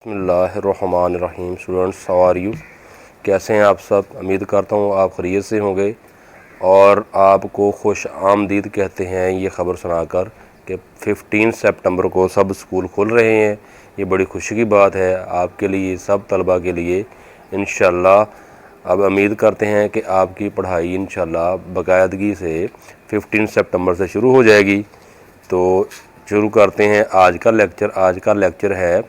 बिस्मिल्लाहिर्रहमानिर्रहीम। Students, how are you? कैसे हैं आप सब? उम्मीद करता हूँ आप खैरियत से होंगे और आपको खुश आमदीद कहते हैं ये ख़बर सुनाकर कि 15 सितंबर को सब स्कूल खुल रहे हैं। ये बड़ी खुशी की बात है आपके लिए, सब तलबा के लिए। इंशाल्लाह अब उम्मीद करते हैं कि आपकी पढ़ाई इंशाल्लाह बाकायदगी से 15 सितंबर से शुरू हो जाएगी। तो शुरू करते हैं आज का लेक्चर। आज का लेक्चर है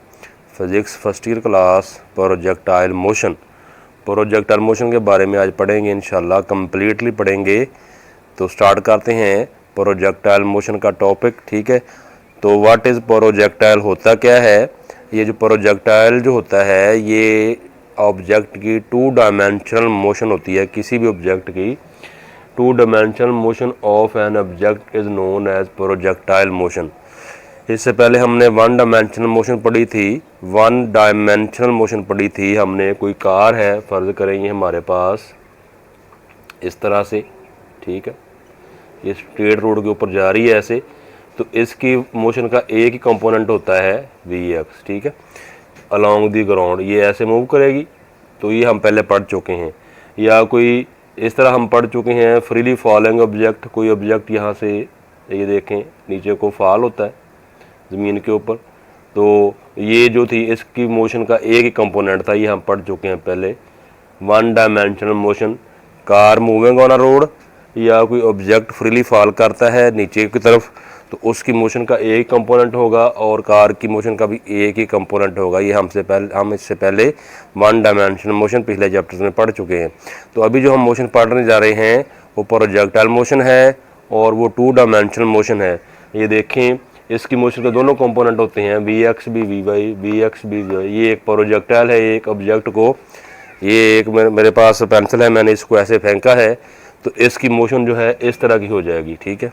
physics first year class projectile motion. Projectile motion के बारे में आज पढ़ेंगे इंशाल्लाह, कम्प्लीटली पढ़ेंगे। तो स्टार्ट करते हैं प्रोजेक्टाइल मोशन का टॉपिक। ठीक है, तो व्हाट इज़ प्रोजेक्टाइल, होता क्या है? ये जो प्रोजेक्टाइल जो होता है ये ऑब्जेक्ट की 2 डायमेंशनल मोशन होती है। किसी भी ऑब्जेक्ट की 2 dimensional motion of an object is known as projectile motion. इससे पहले हमने 1 डायमेंशनल मोशन पढ़ी थी। 1 डायमेंशनल मोशन पढ़ी थी हमने। कोई कार है, फ़र्ज़ करें ये हमारे पास इस तरह से, ठीक है, ये स्ट्रेट रोड के ऊपर जा रही है ऐसे, तो इसकी मोशन का एक ही कंपोनेंट होता है Vx, ठीक है, अलोंग दी ग्राउंड। ये ऐसे मूव करेगी, तो ये हम पहले पढ़ चुके हैं। या कोई इस तरह हम पढ़ चुके हैं फ्रीली फॉलिंग ऑब्जेक्ट। कोई ऑब्जेक्ट यहाँ से ये देखें नीचे को फॉल होता है ज़मीन के ऊपर, तो ये जो थी इसकी मोशन का एक ही कंपोनेंट था, ये हम पढ़ चुके हैं पहले। 1 dimensional motion, car moving on a road या कोई ऑब्जेक्ट फ्रीली फॉल करता है नीचे की तरफ, तो उसकी मोशन का एक ही कंपोनेंट होगा और कार की मोशन का भी एक ही कंपोनेंट होगा। ये हम इससे पहले 1 डायमेंशनल मोशन पिछले चैप्टर्स में पढ़ चुके हैं। तो अभी जो हम मोशन पढ़ने जा रहे हैं वो प्रोजेक्टाइल मोशन है और वो 2 डायमेंशनल मोशन है। ये देखें, इसकी मोशन के दोनों कंपोनेंट होते हैं, Vx भी Vx भी Vy। ये एक प्रोजेक्टाइल है, एक ऑब्जेक्ट को, ये एक मेरे पास पेंसिल है, मैंने इसको ऐसे फेंका है, तो इसकी मोशन जो है इस तरह की हो जाएगी। ठीक है,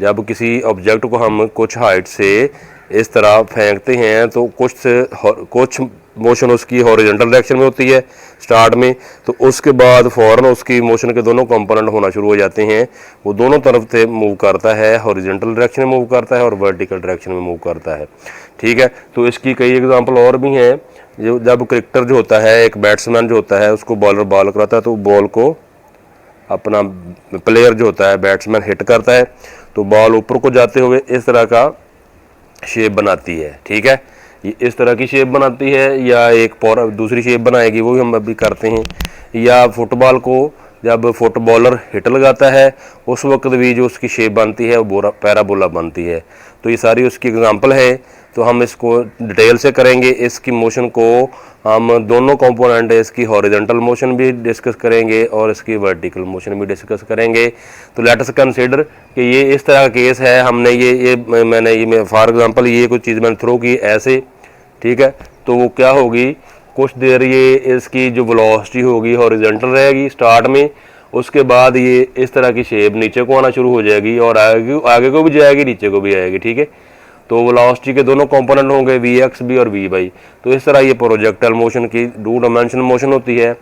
जब किसी ऑब्जेक्ट को हम कुछ हाइट से इस तरह फेंकते हैं तो कुछ मोशन उसकी हॉरिजॉन्टल डायरेक्शन में होती है स्टार्ट में, तो उसके बाद फ़ौरन उसकी मोशन के दोनों कंपोनेंट होना शुरू हो जाते हैं। वो दोनों तरफ से मूव करता है, हॉरिजॉन्टल डायरेक्शन में मूव करता है और वर्टिकल डायरेक्शन में मूव करता है। ठीक है, तो इसकी कई एग्जांपल और भी हैं। जो जब क्रिकेटर जो होता है, एक बैट्समैन जो होता है, उसको बॉलर बॉल कराता है, तो बॉल को अपना प्लेयर जो होता है बैट्समैन हिट करता है, तो बॉल ऊपर को जाते हुए इस तरह का शेप बनाती है। ठीक है, ये इस तरह की शेप बनाती है, या एक दूसरी शेप बनाएगी, वो भी हम अभी करते हैं। या फुटबॉल को जब फुटबॉलर हिट लगाता है उस वक्त भी जो उसकी शेप बनती है वो पैराबोला बनती है। तो ये सारी उसकी एग्जांपल है। तो हम इसको डिटेल से करेंगे। इसकी मोशन को हम दोनों कंपोनेंट है, इसकी हॉरिजॉन्टल मोशन भी डिस्कस करेंगे और इसकी वर्टिकल मोशन भी डिस्कस करेंगे। तो लेट अस कंसीडर कि ये इस तरह का केस है। हमने मैंने फॉर एग्जांपल ये कुछ चीज़ मैंने थ्रो की ऐसे, ठीक है, तो वो क्या होगी, कुछ देर ये इसकी जो वेलोसिटी होगी हॉरिजॉन्टल रहेगी स्टार्ट में, उसके बाद ये इस तरह की शेप नीचे को आना शुरू हो जाएगी और आगे को भी जाएगी, नीचे को भी आएगी। ठीक है, तो वेलोसिटी के दोनों कंपोनेंट होंगे Vx भी और Vy। तो इस तरह ये प्रोजेक्टाइल मोशन की 2 डायमेंशनल मोशन होती है।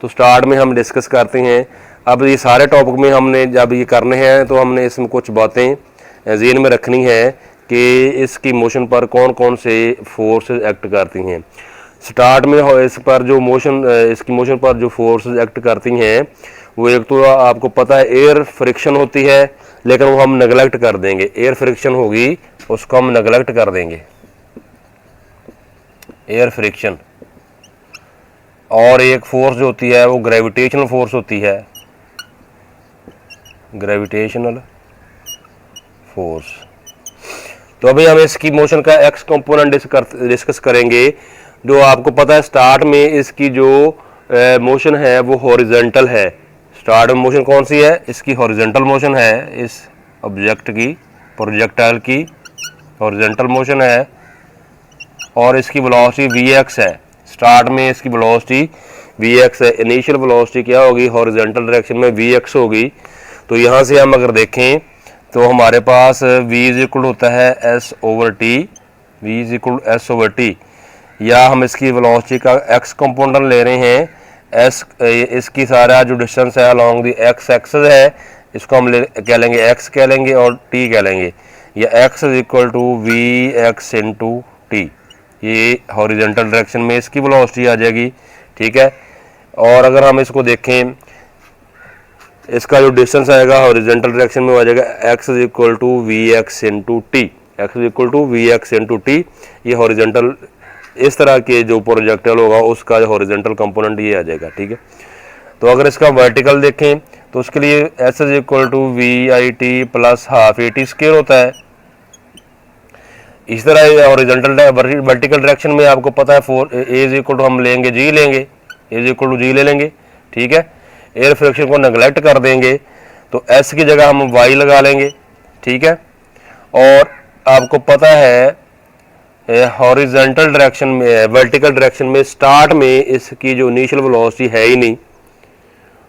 तो स्टार्ट में हम डिस्कस करते हैं। अब ये सारे टॉपिक में हमने जब ये करने हैं तो हमने इसमें कुछ बातें ज़हन में रखनी है कि इसकी मोशन पर कौन कौन से फोर्सेस एक्ट करती हैं। स्टार्ट में इस पर जो इसकी मोशन पर जो फोर्सेस एक्ट करती हैं वो एक तो आपको पता है एयर फ्रिक्शन होती है, लेकिन वो हम नेगलेक्ट कर देंगे। एयर फ्रिक्शन होगी उसको हम नेगलेक्ट कर देंगे, एयर फ्रिक्शन। और एक फोर्स जो होती है वो ग्रेविटेशनल फोर्स होती है, ग्रेविटेशनल फोर्स। तो अभी हम इसकी मोशन का एक्स कंपोनेंट डिस्कस करेंगे। जो आपको पता है स्टार्ट में इसकी जो मोशन है वो हॉरिजॉन्टल है। स्टार्ट में मोशन कौन सी है, इसकी हॉरिजॉन्टल मोशन है। इस ऑब्जेक्ट की प्रोजेक्टाइल की हॉरिजॉन्टल मोशन है और इसकी वेलोसिटी Vx है। स्टार्ट में इसकी वेलोसिटी Vx है। इनिशियल वेलोसिटी क्या होगी, हॉरिजॉन्टल डायरेक्शन में Vx होगी। तो यहाँ से हम अगर देखें तो हमारे पास v इज इक्वल होता है s/t, v is equal s/t। या हम इसकी वेलोसिटी का x कंपोनेंट ले रहे हैं, s इसकी सारा जो डिस्टेंस है अलॉन्ग द x एक्सिस है, इसको हम कह लेंगे x कह लेंगे और t कह लेंगे, या x is equal to Vx into t। ये हॉरिजॉन्टल डायरेक्शन में इसकी वेलोसिटी आ जाएगी, ठीक है। और अगर हम इसको देखें, इसका जो डिस्टेंस आएगा हॉरिजॉन्टल डायरेक्शन में आ जाएगा x is equal to V X into T, X is equal to V X into T. ये हॉरिजॉन्टल इस तरह के जो प्रोजेक्टाइल होगा उसका हॉरिजॉन्टल कंपोनेंट ये आ जाएगा, ठीक है। तो अगर इसका वर्टिकल देखें तो उसके लिए s is equal to we I T plus half A T square होता है। इस तरह हॉरिजॉन्टल वर्टिकल डायरेक्शन में आपको पता है ए इज इक्वल टू हम लेंगे जी लेंगे, ए इज इक्वल टू जी ले लेंगे, ठीक है। एयर फ्रिक्शन को नेगलेक्ट कर देंगे तो एस की जगह हम वाई लगा लेंगे, ठीक है। और आपको पता है हॉरिजॉन्टल डायरेक्शन में, वर्टिकल डायरेक्शन में स्टार्ट में इसकी जो इनिशियल वेलोसिटी है ही नहीं,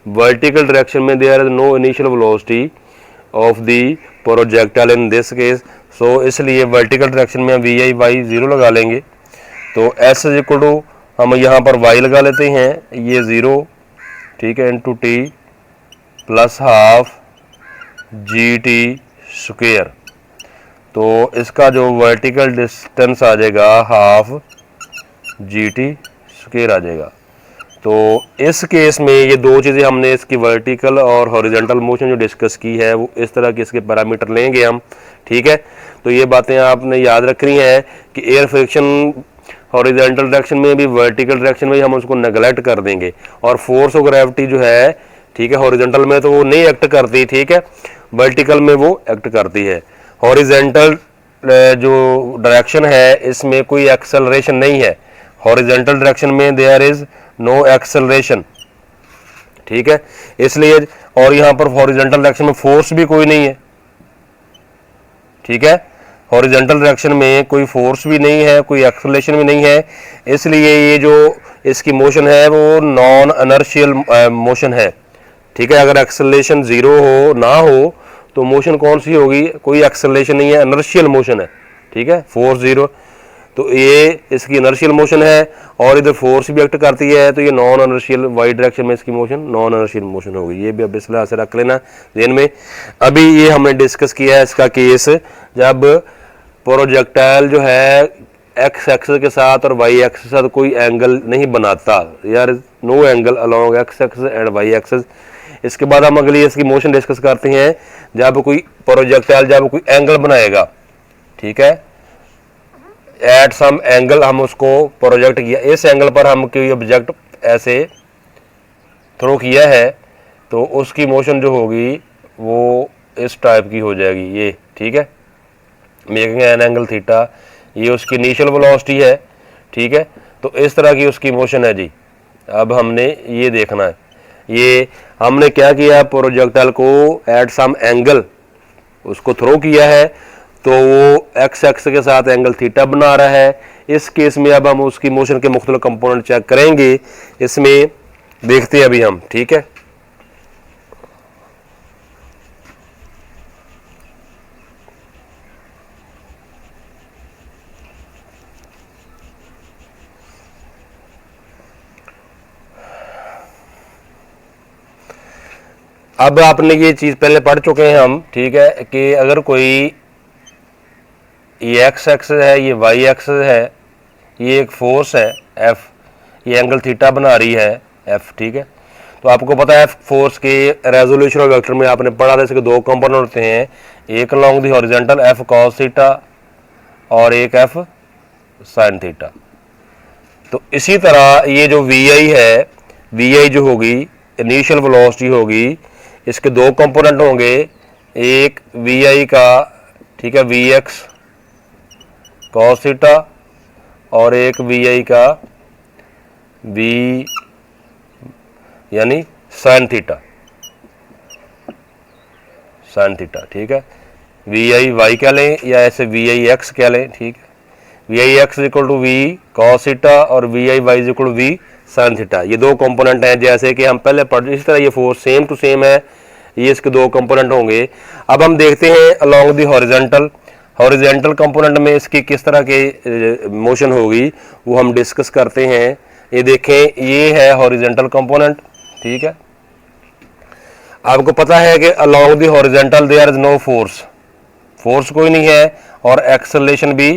वर्टिकल डायरेक्शन में there is no initial velocity of the projectile in this case. So इसलिए वर्टिकल डायरेक्शन में हम वी आई वाई ज़ीरो लगा लेंगे। तो एस इज इक्वल टू हम यहाँ पर वाई लगा लेते हैं, ये ज़ीरो, ठीक है, into T plus half g t square. तो इसका जो वर्टिकल डिस्टेंस आ जाएगा हाफ जी टी स्क्वेयर आ जाएगा। तो इस केस में ये दो चीज़ें हमने इसकी वर्टिकल और हॉरिजॉन्टल मोशन जो डिस्कस की है वो इस तरह के इसके पैरामीटर लेंगे हम, ठीक है। तो ये बातें आपने याद रखनी है कि एयर फ्रिक्शन हॉरिजॉन्टल डायरेक्शन में भी वर्टिकल डायरेक्शन में हम उसको नेगलेक्ट कर देंगे। और फोर्स ऑफ ग्रेविटी जो है, ठीक है, हॉरिजॉन्टल में तो वो नहीं एक्ट करती, ठीक है, वर्टिकल में वो एक्ट करती है। हॉरिजॉन्टल जो डायरेक्शन है इसमें कोई एक्सेलरेशन नहीं है, हॉरिजॉन्टल डायरेक्शन में देयर इज नो एक्सेलरेशन, ठीक है। इसलिए और यहाँ पर हॉरिजॉन्टल डायरेक्शन में फोर्स भी कोई नहीं है, ठीक है, हॉरिजॉन्टल डायरेक्शन में कोई फोर्स भी नहीं है, कोई एक्सेलरेशन भी नहीं है। इसलिए ये जो इसकी मोशन है वो नॉन इनर्शियल मोशन है, ठीक है। अगर एक्सेलरेशन ज़ीरो हो ना हो तो मोशन कौन सी होगी, कोई एक्सेलरेशन नहीं है, इनर्शियल मोशन है, ठीक है, फोर्स ज़ीरो। तो ये इसकी इनर्शियल मोशन है और इधर फोर्स भी एक्ट करती है, तो ये नॉन इनर्शियल वाई डायरेक्शन में इसकी मोशन नॉन इनर्शियल मोशन होगी। ये भी अब इस तरह से रख लेना ध्यान में। अभी ये हमने डिस्कस किया है इसका केस जब प्रोजेक्टाइल जो है एक्स एक्सिस के साथ और वाई एक्सिस के साथ कोई एंगल नहीं बनाता, यार no angle along x axis and y axis. इसके बाद हम अगली इसकी मोशन डिस्कस करते हैं जब कोई प्रोजेक्टाइल जब कोई एंगल बनाएगा, ठीक है, एट सम एंगल हम उसको प्रोजेक्ट किया, इस एंगल पर हम कोई ऑब्जेक्ट ऐसे थ्रो किया है तो उसकी मोशन जो होगी वो इस टाइप की हो जाएगी, ये, ठीक है, मेकिंग एन एंगल थीटा। ये उसकी इनिशियल वेलोसिटी है, ठीक है। तो इस तरह की उसकी मोशन है जी। अब हमने ये देखना है, ये हमने क्या किया, प्रोजेक्टाइल को एट सम एंगल उसको थ्रो किया है तो वो एक्स एक्स के साथ एंगल थीटा बना रहा है। इस केस में अब हम उसकी मोशन के मुख्तलिफ कंपोनेंट चेक करेंगे, इसमें देखते हैं अभी हम, ठीक है। अब आपने ये चीज़ पहले पढ़ चुके हैं हम, ठीक है, कि अगर कोई ये एक्स एक्सिस है, ये वाई एक्सिस है, ये एक फोर्स है एफ, ये एंगल थीटा बना रही है एफ, ठीक है। तो आपको पता है फोर्स के रेजोल्यूशन ऑफ वेक्टर में आपने पढ़ा था इसके दो कंपोनेंट होते हैं, एक along the horizontal F cos theta और एक एफ साइन थीटा। तो इसी तरह ये जो वी आई है, वी आई जो होगी इनिशियल वेलोसिटी होगी, इसके दो कंपोनेंट होंगे, एक वी आई का, ठीक है, वी एक्स कॉस थीटा और एक वी आई का वी यानी साइन थीटा, साइन थीटा, ठीक है। वी आई वाई कह लें या ऐसे वी आई एक्स कह लें, ठीक है। We I X equal to we cos theta और V I Y equal to we sine theta. ये दो कंपोनेंट हैं जैसे कि हम पहले पढ़, इसी तरह ये फोर्स सेम टू सेम है, ये इसके दो कंपोनेंट होंगे। अब हम देखते हैं along the horizontal, horizontal component में इसकी किस तरह के मोशन होगी वो हम डिस्कस करते हैं। ये देखें, ये है हॉरिजॉन्टल कंपोनेंट, ठीक है। आपको पता है कि along the horizontal there is no force, force कोई नहीं है और एक्सेलरेशन भी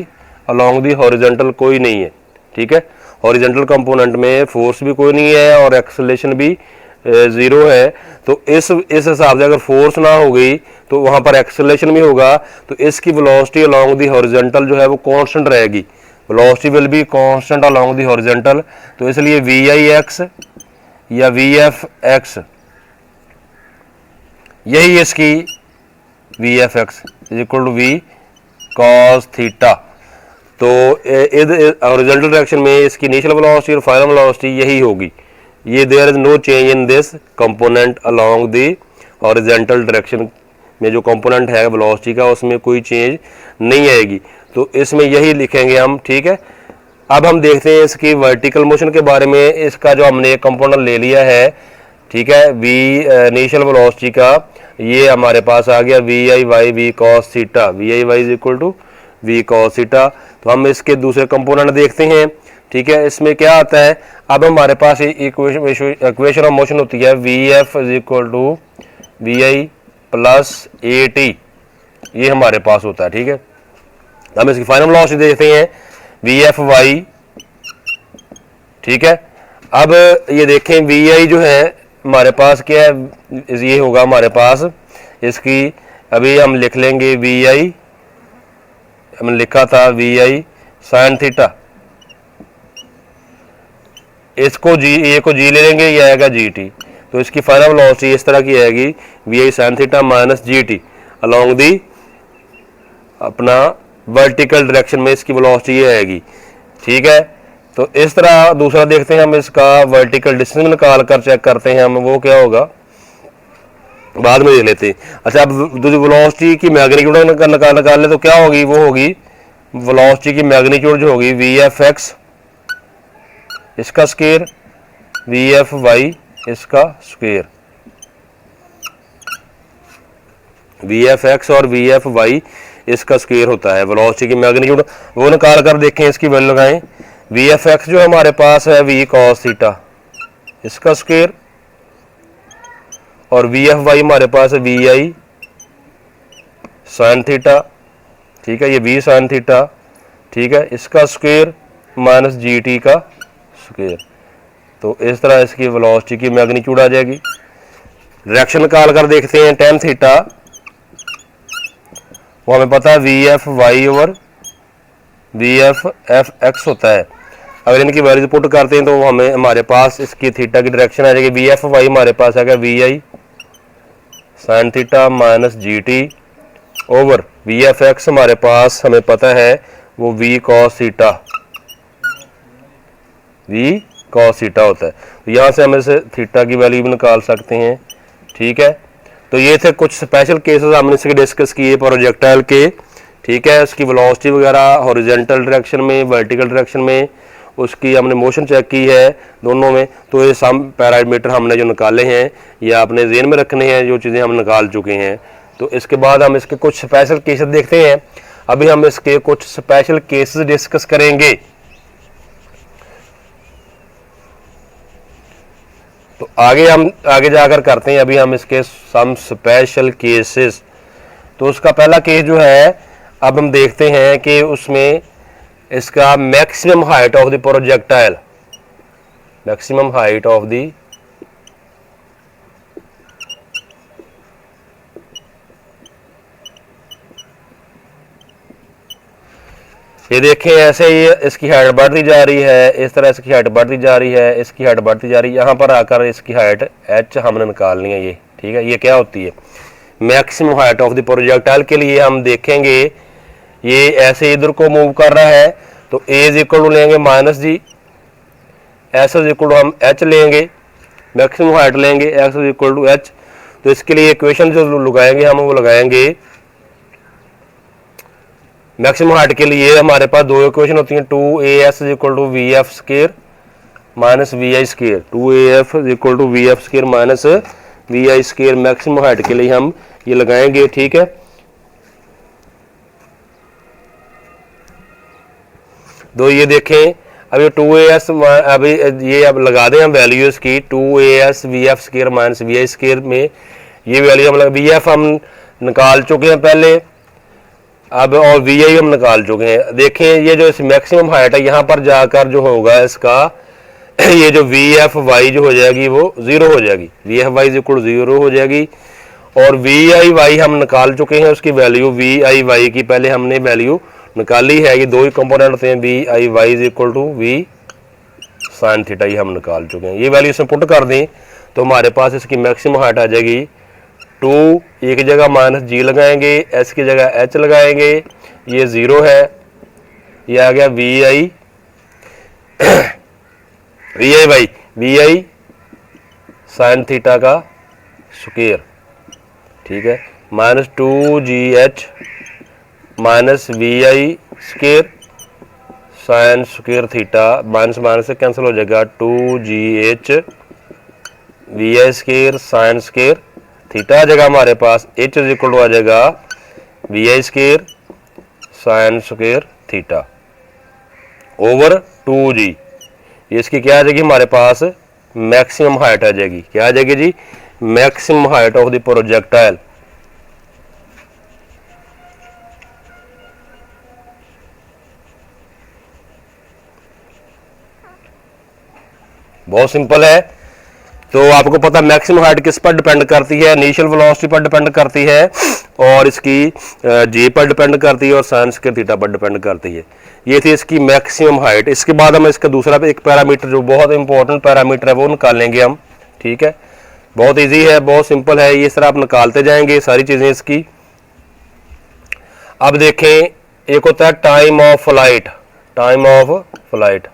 अलॉन्ग दी हॉरिजेंटल कोई नहीं है, ठीक है। हॉरिजेंटल कंपोनेंट में फोर्स भी कोई नहीं है और एक्सेलरेशन भी ज़ीरो है। तो इस हिसाब से अगर फोर्स ना हो गई तो वहाँ पर एक्सेलरेशन भी होगा, तो इसकी वेलोसिटी अलॉन्ग दी हॉरिजेंटल जो है वो कांस्टेंट रहेगी। Velocity will be constant along the horizontal. तो इसलिए वी आई एक्स या वी एफ एक्स, यही इसकी v f x is equal to we cos theta. तो हॉरिजॉन्टल डायरेक्शन में इसकी इनिशियल वेलोसिटी और फाइनल वेलोसिटी यही होगी। ये there is no change in this component along the horizontal direction में जो कंपोनेंट है वेलोसिटी का उसमें कोई चेंज नहीं आएगी। तो इसमें यही लिखेंगे हम, ठीक है। अब हम देखते हैं इसकी वर्टिकल मोशन के बारे में। इसका जो हमने एक कंपोनेंट ले लिया है, ठीक है, वी इनिशियल वेलोसिटी का, ये हमारे पास आ गया we I y v cos theta. V I y is equal to we cos theta. तो हम इसके दूसरे कंपोनेंट देखते हैं, ठीक है। इसमें क्या आता है, अब हमारे पास इक्वेशन ऑफ मोशन होती है v f is equal to we i plus a t, ये हमारे पास होता है, ठीक है। हम इसकी फाइनल वेलोसिटी देखते हैं वी एफ वाई, ठीक है। अब ये देखें वी आई जो है हमारे पास क्या है, ये होगा हमारे पास इसकी, अभी हम लिख लेंगे वी आई, हमने लिखा था वी आई साइन थीटा, इसको जी, ए को जी ले लेंगे, ये आएगा जी टी। तो इसकी फाइनल वेलोसिटी इस तरह की आएगी v I sine theta minus g t along the अपना वर्टिकल डायरेक्शन में इसकी वेलोसिटी ये आएगी, ठीक है। तो इस तरह दूसरा देखते हैं हम, इसका वर्टिकल डिस्टेंस निकाल कर चेक करते हैं हम, वो क्या होगा बाद में देख लेते हैं। अच्छा, अब वेलोसिटी की मैग्नीट्यूड निकाल ले तो क्या होगी, वो होगी वेलोसिटी की मैग्नीट्यूड जो होगी वी एफ एक्स इसका स्क्वायर, वी एफ वाई इसका स्क्वायर। वी एफ एक्स और वी एफ वाई इसका स्क्वायर होता है वेलोसिटी की मैग्नीट्यूड। वो निकाल कर देखें, इसकी वैल्यू लगाएं। वी एफ एक्स जो हमारे पास है वी कॉस थीटा इसका स्क्वायर, और वी एफ वाई हमारे पास है वी आई साइन थीटा, ठीक है, ये वी साइन थीटा, ठीक है, इसका स्क्वायर माइनस जी टी का स्क्वायर। तो इस तरह इसकी वेलोसिटी की मैग्नीट्यूड आ जाएगी। डायरेक्शन निकाल कर देखते हैं टेन थीटा, वो हमें पता है v f y over v f f x होता है। अगर इनकी वैल्यू पुट करते हैं तो हमें हमारे पास इसकी थीटा की डायरेक्शन आ जाएगी, वी एफ वाई हमारे पास आ गया we I sine theta minus g t over v f x हमारे पास हमें पता है वो v cos theta, v cos theta होता है। तो यहाँ से हम इसे थीटा की वैल्यू भी निकाल सकते हैं, ठीक है। तो ये थे कुछ स्पेशल केसेस हमने इसके डिस्कस किए प्रोजेक्टाइल के, ठीक है। उसकी वेलोसिटी वगैरह हॉरिजॉन्टल डायरेक्शन में, वर्टिकल डायरेक्शन में, उसकी हमने मोशन चेक की है दोनों में। तो ये सम पैरामीटर हमने जो निकाले हैं ये आपने ज़हन में रखने हैं, जो चीज़ें हम निकाल चुके हैं। तो इसके बाद हम इसके कुछ स्पेशल केसेस देखते हैं। अभी हम इसके कुछ स्पेशल केसेस डिस्कस करेंगे। तो हम आगे जाकर करते हैं अभी हम इसके सम स्पेशल केसेस। तो उसका पहला केस जो है, अब हम देखते हैं कि उसमें इसका maximum height of the projectile, maximum height of the ये देखें, ऐसे ही इसकी हाइट बढ़ती जा रही है, इस तरह इसकी हाइट बढ़ती जा रही है, इसकी हाइट बढ़ती जा रही है। यहाँ पर आकर इसकी हाइट एच हमने निकालनी है, ये ठीक है। ये क्या होती है maximum height of the projectile के लिए हम देखेंगे ये ऐसे इधर को मूव कर रहा है, तो ए इज इक्वल टू लेंगे minus g, s is equal to हम एच लेंगे, मैक्सिमम हाइट लेंगे x is equal to h. तो इसके लिए इक्वेशन जो लगाएंगे हम, वो लगाएंगे मैक्सिमम हाइट के लिए हमारे पास दो इक्वेशन होती हैं, two a s is equal to v f square minus we I square, two a f is equal to v f square minus we I square. Maximum height के लिए हम ये लगाएंगे, ठीक है। तो ये देखें, अभी टू ए एस, अभी ये अब लगा दें हम वैल्यू इसकी, two a s v f square minus we I square में ये वैल्यू हम वी एफ हम निकाल चुके हैं पहले, अब और वी आई हम निकाल चुके हैं। देखें ये जो इस मैक्सिमम हाइट है यहाँ पर जाकर जो होगा इसका ये जो वी एफ वाई जो हो जाएगी वो ज़ीरो हो जाएगी, v f y equal zero हो जाएगी। और वी आई वाई हम निकाल चुके हैं, उसकी वैल्यू वी आई वाई की पहले हमने वैल्यू निकाली है। ये दो ही कंपोनेंट होते हैं, v I y is equal to we sine theta, ये हम निकाल चुके हैं। ये वैल्यू इसमें पुट कर दें तो हमारे पास इसकी मैक्सिमम हाइट आ जाएगी 2, एक जगह माइनस जी लगाएंगे, एस की जगह एच लगाएंगे, ये ज़ीरो है, ये आ गया we I V I sine theta का स्क्वायर, ठीक है, minus 2GH minus we I square sine square theta, minus minus से कैंसिल हो जाएगा, 2GH वी आई स्क्वायर साइन स्क्वायर थीटा आ जाएगा हमारे पास, H इज इक्वल टू आ जाएगा वी आई square sine square theta over 2G। इसकी क्या आ जाएगी हमारे पास मैक्सिमम हाइट आ जाएगी, क्या आ जाएगी जी, maximum height of the projectile. बहुत सिंपल है। तो आपको पता मैक्सिमम हाइट किस पर डिपेंड करती है, इनिशियल वेलोसिटी पर डिपेंड करती है और इसकी जी पर डिपेंड करती है और साइन स्क्वायर थीटा पर डिपेंड करती है। ये थी इसकी मैक्सिमम हाइट। इसके बाद हम इसका दूसरा एक पैरामीटर जो बहुत इंपॉर्टेंट पैरामीटर है वो निकालेंगे हम, ठीक है, बहुत इजी है, बहुत सिंपल है, ये इस तरह आप निकालते जाएंगे सारी चीजें इसकी। अब देखें एक होता है time of flight, time of flight,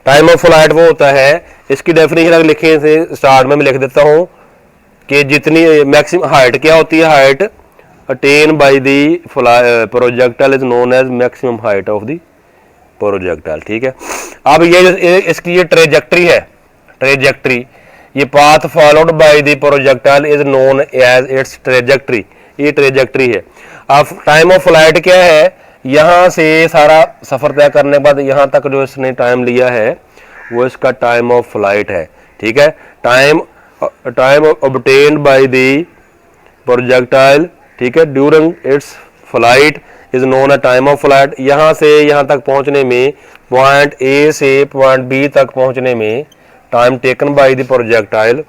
time of flight वो होता है, इसकी डेफिनेशन अगर लिखे से स्टार्ट में मैं लिख देता हूं कि जितनी मैक्सिमम हाइट क्या होती है, height attain by the projectile is known as maximum height of the projectile, ठीक है। अब ये इसकी ये ट्रेजेक्ट्री है, ट्रेजेक्ट्री, ये path followed by the projectile is known as its trajectory, ये ट्रेजेक्ट्री है। अब टाइम ऑफ फ्लाइट क्या है, यहां से सारा सफर तय करने के बाद यहां तक जो इसने टाइम लिया है वो इसका टाइम ऑफ फ्लाइट है, ठीक है। Time obtained by the projectile, ठीक है, during its flight is known a time of flight. यहां से यहां तक पहुंचने में, पॉइंट ए से पॉइंट बी तक पहुंचने में time taken by the projectile,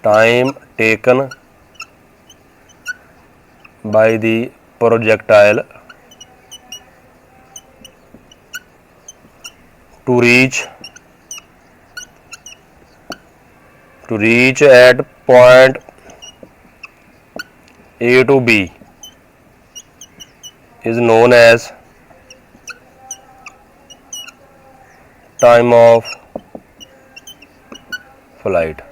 time taken by the projectile to reach at point A to B is known as time of flight।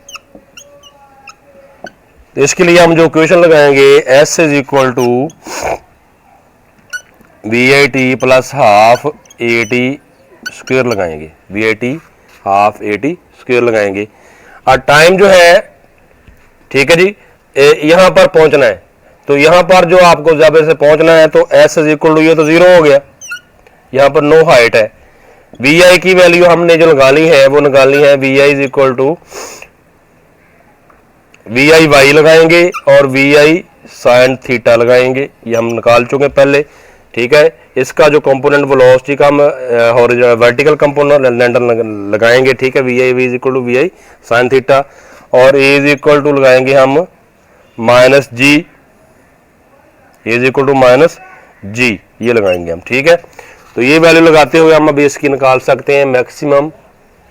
तो इसके लिए हम जो इक्वेशन लगाएंगे S is equal to we I T plus half A T square लगाएंगे, V I T half A T square लगाएंगे। और time जो है, ठीक है जी, यहां पर पहुंचना है, तो यहां पर जो आपको जब से पहुंचना है तो S इज इक्वल टू, ये तो जीरो हो गया, यहां पर नो हाइट है। वी आई की वैल्यू हमने जो निकाली है वो निकालनी है we i is equal to we I y लगाएंगे और वी आई साइन थीटा लगाएंगे, ये हम निकाल चुके हैं पहले, ठीक है। इसका जो कंपोनेंट वेलोसिटी का हम वर्टिकल कंपोनेंट लगाएंगे, ठीक है, we I V is equal to we I sine theta, और ए इज इक्वल टू लगाएंगे हम minus G, A is equal to minus G, ये लगाएंगे हम, ठीक है। तो ये वैल्यू लगाते हुए हम अभी इसकी निकाल सकते हैं maximum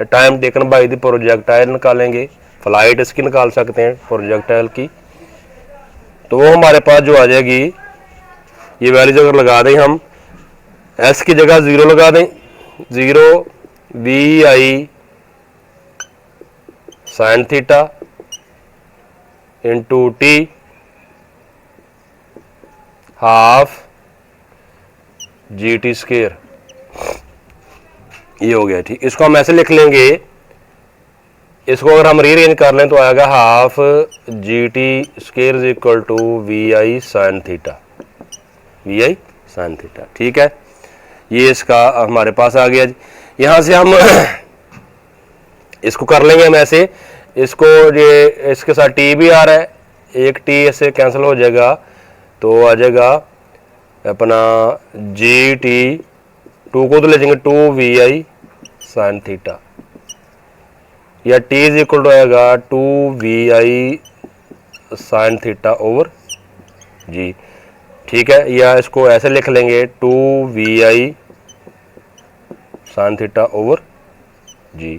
time taken by the projectile निकालेंगे, फ्लाइट इसकी निकाल सकते हैं प्रोजेक्टाइल की। तो वो हमारे पास जो आ जाएगी, ये वैल्यूज अगर लगा दें हम, एस की जगह जीरो लगा दें, जीरो वी आई sine theta into t half g t square, ये हो गया, ठीक। इसको हम ऐसे लिख लेंगे, इसको अगर हम रीअरेंज कर लें तो आएगा half g t square is equal to we I sine theta, v I sine theta, ठीक है। ये इसका हमारे पास आ गया। यहाँ से हम इसको कर लेंगे हम ऐसे, इसको ये इसके साथ टी भी आ रहा है, एक टी इससे कैंसिल हो जाएगा, तो आ जाएगा अपना जी टी, टू को तो ले जाएंगे 2vi साइन थीटा, या टी इज इक्वल टू आएगा 2vi sine theta over G. ठीक है, या इसको ऐसे लिख लेंगे 2vi sine theta over G.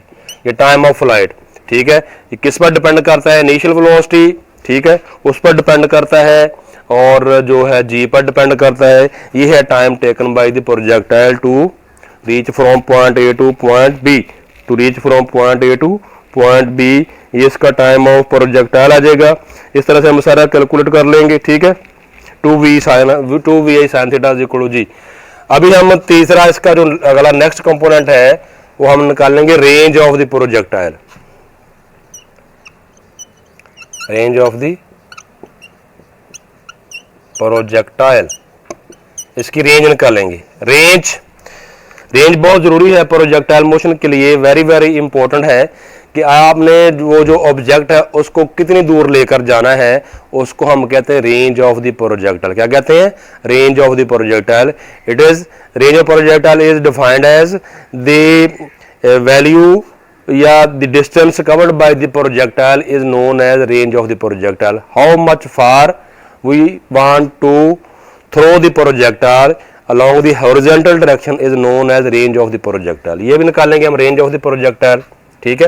ये टाइम ऑफ फ्लाइट, ठीक है, ये किस पर डिपेंड करता है, इनिशियल वेलोसिटी, ठीक है, उस पर डिपेंड करता है, और जो है जी पर डिपेंड करता है। ये है time taken by the projectile to reach from point A to point B, to reach from point A to point B, ये इसका टाइम ऑफ प्रोजेक्टाइल आ जाएगा। इस तरह से हम सारा कैलकुलेट कर लेंगे, ठीक है। 2vi sine theta is equal to G. अभी हम तीसरा इसका जो अगला नेक्स्ट कंपोनेंट है वो हम निकालेंगे range of the projectile, range of the projectile, इसकी रेंज निकालेंगे। रेंज बहुत जरूरी है प्रोजेक्टाइल मोशन के लिए, वेरी वेरी इंपॉर्टेंट है कि आपने वो जो ऑब्जेक्ट है उसको कितनी दूर लेकर जाना है, उसको हम कहते हैं रेंज ऑफ द प्रोजेक्टाइल। क्या कहते हैं? Range of the projectile. It is range of projectile is defined as the value या the distance covered by the projectile is known as range of the projectile. How much far we want to throw the projectile along the horizontal direction is known as range of the projectile। ये भी निकालेंगे हम range of the projectile, ठीक है।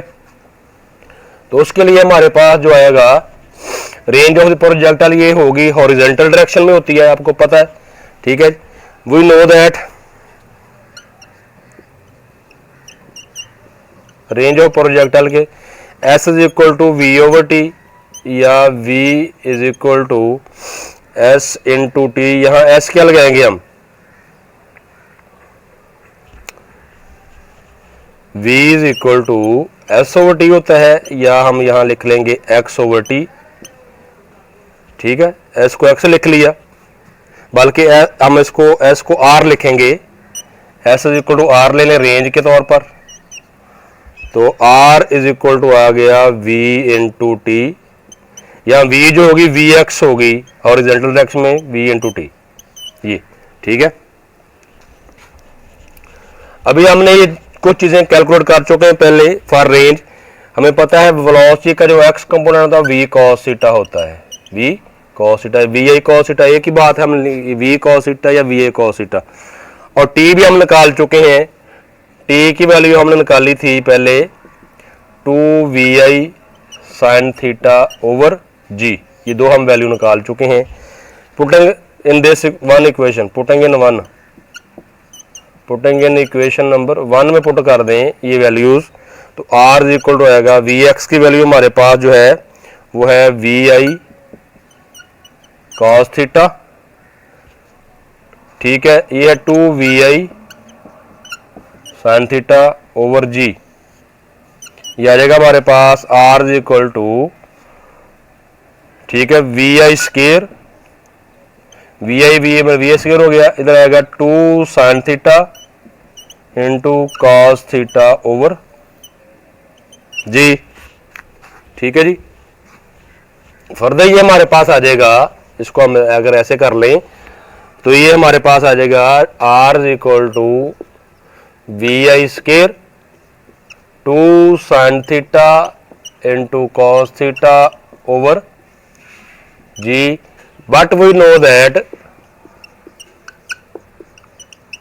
तो उसके लिए हमारे पास जो आएगा रेंज ऑफ द प्रोजेक्टाइल, ये होगी हॉरिजॉन्टल डायरेक्शन में होती है, आपको पता है, ठीक है। We know that range of projectile के S is equal to V over T, या V is equal to S into T. यहां एस क्या लगाएंगे हम? v is equal to S over T होता है, या हम यहां लिख लेंगे x ओवर टी, ठीक है। s को x लिख लिया, बल्कि हम इसको s को r लिखेंगे, s is equal to r ले लें रेंज के तौर पर, तो r इज इक्वल टू आ गया v इंटू टी, या v जो होगी vx होगी हॉरिजॉन्टल डायरेक्शन में v इंटू टी, ये ठीक है। अभी हमने ये कुछ चीजें कैलकुलेट कर चुके हैं पहले फॉर रेंज। हमें पता है वेलोसिटी का जो x कंपोनेंट होता है v cos थीटा होता है, v cos theta, vi cos theta, एक ही बात है, हम v cos थीटा या va cos थीटा। और t भी हम निकाल चुके हैं, t की वैल्यू हमने निकाली थी पहले 2vi sin theta over g, ये दो हम वैल्यू निकाल चुके हैं। Putting in this one equation, putting in equation number 1 में पुट कर दें ये वैल्यूज, तो r इज इक्वल टू आएगा vx की वैल्यू हमारे पास जो है वो है vi cos थीटा, ठीक है। ये है 2vi sin theta over g, ये आ जाएगा हमारे पास r इज इक्वल टू, ठीक है, vi स्क्वायर, vi स्क्वायर हो गया, इधर आएगा 2 sin theta into cos theta over G, ठीक है जी। फर्दर ये हमारे पास आ जाएगा, इसको हम अगर ऐसे कर लें तो ये हमारे पास आ जाएगा r is equal to vi square 2 sin theta into cos theta over g. But we know that,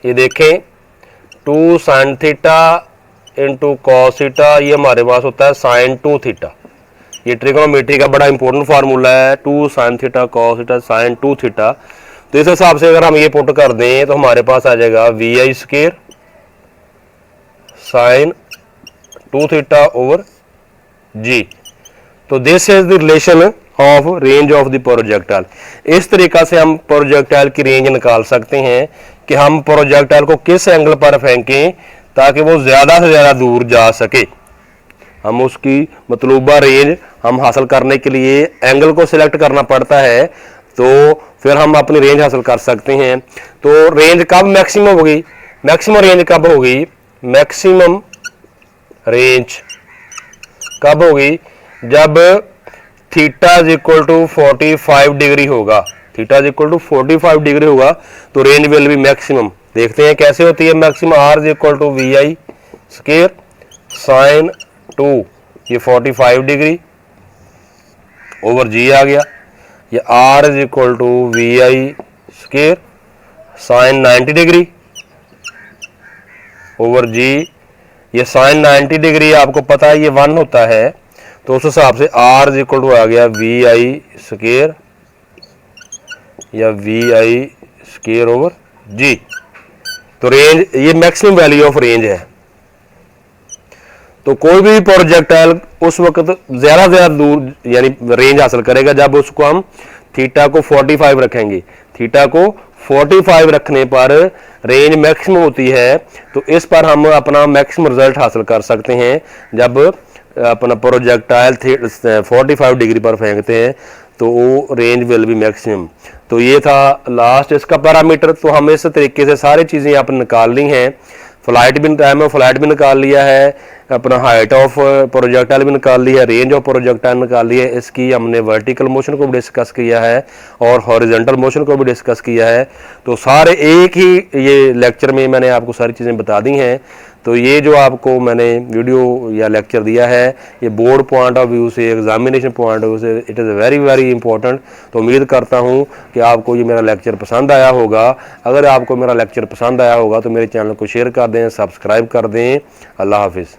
ये देखें 2 sin theta into cos theta, ये हमारे पास होता है sin 2 थीटा। ये ट्रिग्नोमेट्री का बड़ा इंपॉर्टेंट फार्मूला है, 2 sin theta cos theta sin 2 theta. तो इस हिसाब से अगर हम ये पुट कर दें तो हमारे पास आ जाएगा vi square sin 2 theta over G. तो this is the relation of range of the projectile. इस तरीका से हम प्रोजेक्टाइल की रेंज निकाल सकते हैं कि हम प्रोजेक्टाइल को किस एंगल पर फेंकें ताकि वो ज्यादा से ज्यादा दूर जा सके। हम उसकी मतलूबा रेंज हम हासिल करने के लिए एंगल को सिलेक्ट करना पड़ता है, तो फिर हम अपनी रेंज हासिल कर सकते हैं। तो रेंज कब मैक्सिमम होगी? मैक्सिमम रेंज कब होगी? मैक्सिमम रेंज कब होगी? जब theta is equal to 45 degree होगा, theta is equal to 45 degree होगा तो रेंज विल बी मैक्सिमम। देखते हैं कैसे होती है maximum. R is equal to we I square sine 2 ये 45 डिग्री ओवर जी आ गया। ये R is equal to we I square sine 90 degree over G. ये साइन 90 डिग्री आपको पता है ये 1 होता है, तो उस हिसाब से आर इज इक्वल टू आ गया वी आई स्क्वायर या we I square over G. तो रेंज ये मैक्सिमम वैल्यू ऑफ रेंज है। तो कोई भी प्रोजेक्टाइल उस वक्त ज्यादा से ज्यादा दूर यानी रेंज हासिल करेगा जब उसको हम थीटा को 45 रखेंगे। थीटा को 45 रखने पर रेंज मैक्सिमम होती है, तो इस पर हम अपना मैक्सिमम रिजल्ट हासिल कर सकते हैं। जब अपना प्रोजेक्टाइल 45 डिग्री पर फेंकते हैं तो वो रेंज विल बी मैक्सिमम। तो ये था लास्ट इसका पैरामीटर। तो हम इस तरीके से सारी चीज़ें आपने निकाल ली हैं। फ्लाइट भी टाइम ऑफ फ्लाइट भी निकाल लिया है, अपना हाइट ऑफ प्रोजेक्टाइल भी निकाल लिया है, रेंज ऑफ प्रोजेक्टाइल निकाल लिया है। इसकी हमने वर्टिकल मोशन को भी डिस्कस किया है और हॉरिजॉन्टल मोशन को भी डिस्कस किया है। तो सारे एक ही ये लेक्चर में मैंने आपको सारी चीज़ें बता दी हैं। तो ये जो आपको मैंने वीडियो या लेक्चर दिया है ये बोर्ड पॉइंट ऑफ व्यू से, एग्जामिनेशन पॉइंट ऑफ व्यू से it is very very important. तो उम्मीद करता हूँ कि आपको ये मेरा लेक्चर पसंद आया होगा। अगर आपको मेरा लेक्चर पसंद आया होगा तो मेरे चैनल को शेयर कर दें, सब्सक्राइब कर दें। अल्लाह हाफिज़।